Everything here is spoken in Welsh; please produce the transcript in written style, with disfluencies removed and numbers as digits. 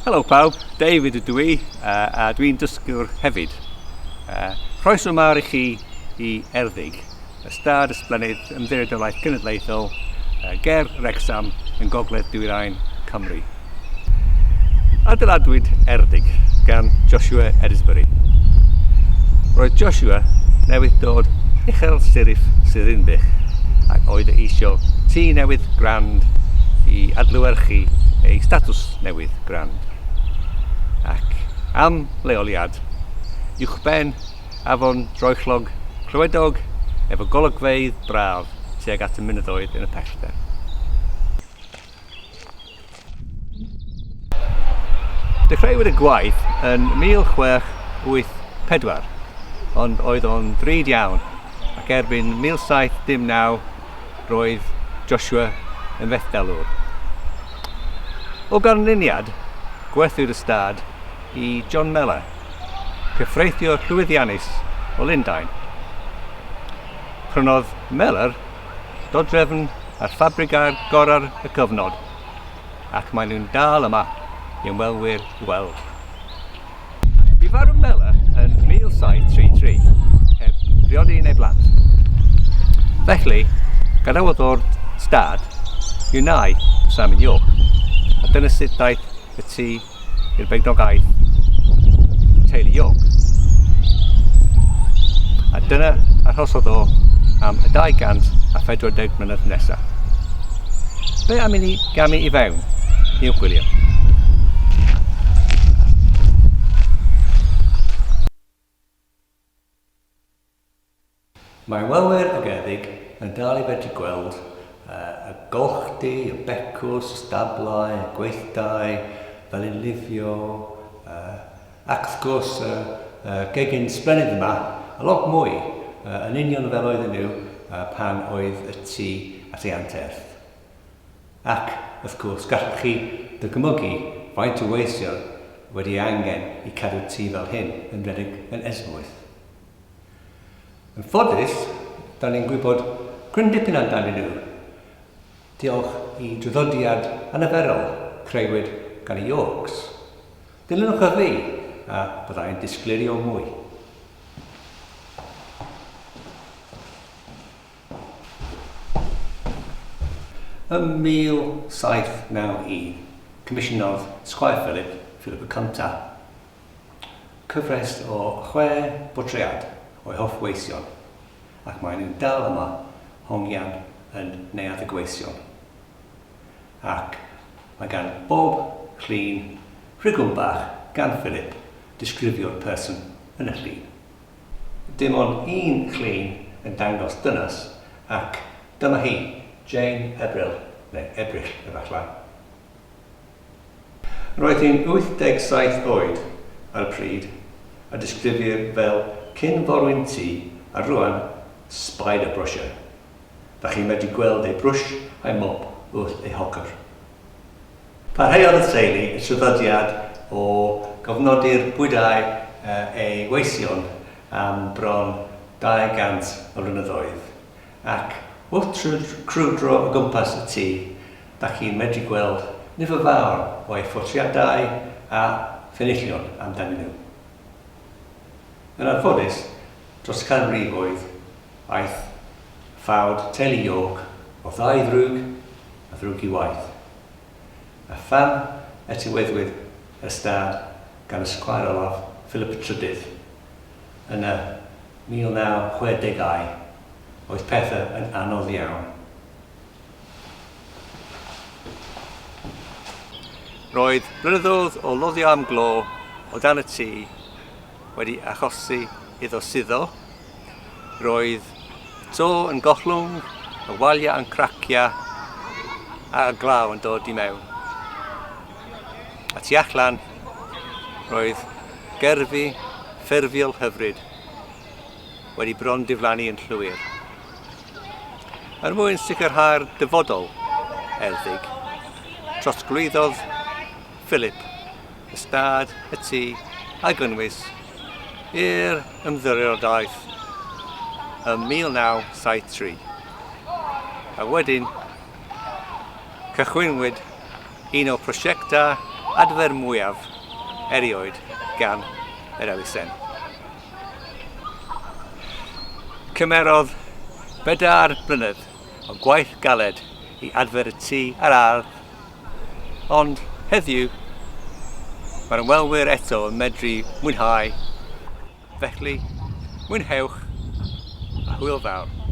Helo pawb, David ydw i, a dwi'n dysgwr hefyd. Croeso mawr i chi i Erddig, ystad ysblynydd ymddiriedolaeth genedlaethol ger Wrecsam yn gogledd dwyrain Cymru. Adeiladwyd Erddig gan Joshua Edisbury. Roedd Joshua newydd dod uchel sirif Sirunbych ac oedd eisio tŷ newydd grand i adlewyrchu ei statws newydd grand. Ac am leoliad, uwchben afon Droechlog clywedog efo golygfeydd braf tuag at y mynyddoedd yn y pellter. Dechreuwyd y gwaith yn 1684, ond oedd o'n ddrud iawn, ac erbyn 1719 roedd Joshua yn fethelwr. O ganlyniad, gwerthwyd y stad i John Mellor, cyffreithiwr llwyddiannus o Lundain. Prynodd Mellor dodrefn ar ffabrigau'r gorau'r y cyfnod, ac maen nhw'n dal yma i ymwelwyr i weld. Bu farw Mellor yn 1733, heb briodi neu blant. Felly, gadawodd o'r stad i'w nau Simon York, a dyna sut daeth y tŷ i'r begnogaeth teulu York. A dyna arhosodd o am y 240 mlynedd nesaf. Be am i ni gamu i fewn i ymchwilio? Mae ymwelwyr o Erddig yn dal i fedru gweld y golchdy, y becws, y stablau, y gweithdau, fel yn lifio, ac wrth gwrs gegin sblennydd yma, a lot mwy yn union fel oedden nhw pan oedd y tŷ at ei anterth. Ac wrth gwrs gallwch chi dychmygu faint o weithio wedi angen i cadw tŷ fel hyn yn rhedeg yn esmwyth. Yn ffodus, da ni'n gwybod gryn dipyn amdanyn nhw. Diolch i draddodiad anaferol creuwyd gan y Yorks. Dilynwch â fi a byddai'n disgleirio mwy. Ym 1791, comisiynodd Squire Philip y Cynta cyfres o 6 bortread o'i hoff weision, ac maen nhw'n dal yma hongian yn neuadd y gweision. Ac mae gan bob llun rhigwm bach gan Philip disgrifio'r person yn y llun. Dim ond un llun yn dangos dynas, ac dyma hi, Jane Ebrill, neu Ebrill efallai. Roedd hi'n 87 oed ar y pryd, a disgrifir fel cyn-forwyn tŷ a rwan spider brusher. Da chi'n medru gweld ei brwsh a'i mop wrth ei hocyr. Parhaodd y teulu y traddodiad o gofnodi'r bwydau ei weision am bron 200 o flynyddoedd, ac wrth crwydro o gwmpas y tŷ, da chi'n medru gweld nifer fawr o ei ffortiadau a ffenillion amdanyn nhw. Yn anffodus, dros canrifoedd, aeth ffawd teulu York o 2 ddrwg a ddrwg i waith. A pham etiweddwyd y stad gan y Squire olaf Philip y Trydydd yn y 1960au, oedd pethau yn anodd iawn. Roedd blynyddoedd o loddio am glo o dan y tŷ wedi achosi iddo suddo. Roedd to yn gollwng, y waliau yn cracia a glaw yn dod i mewn. A tu allan, roedd gerddi ffurfiol hyfryd wedi bron diflannu yn llwyr. Er mwyn sicrhau'r dyfodol Erddig, trosglwyddodd Philip y stad, y tŷ a'i gynnwys i'r ymddiriedolaeth ym 1973. A wedyn, cychwynwyd un o prosiectau adfer mwyaf erioed gan yr elusen. Cymerodd 4 blynedd o gwaith galed i adfer y tŷ a'r ardd, ond heddiw mae'r ymwelwyr eto yn medru mwynhau. Felly, mwynhewch a hwyl fawr.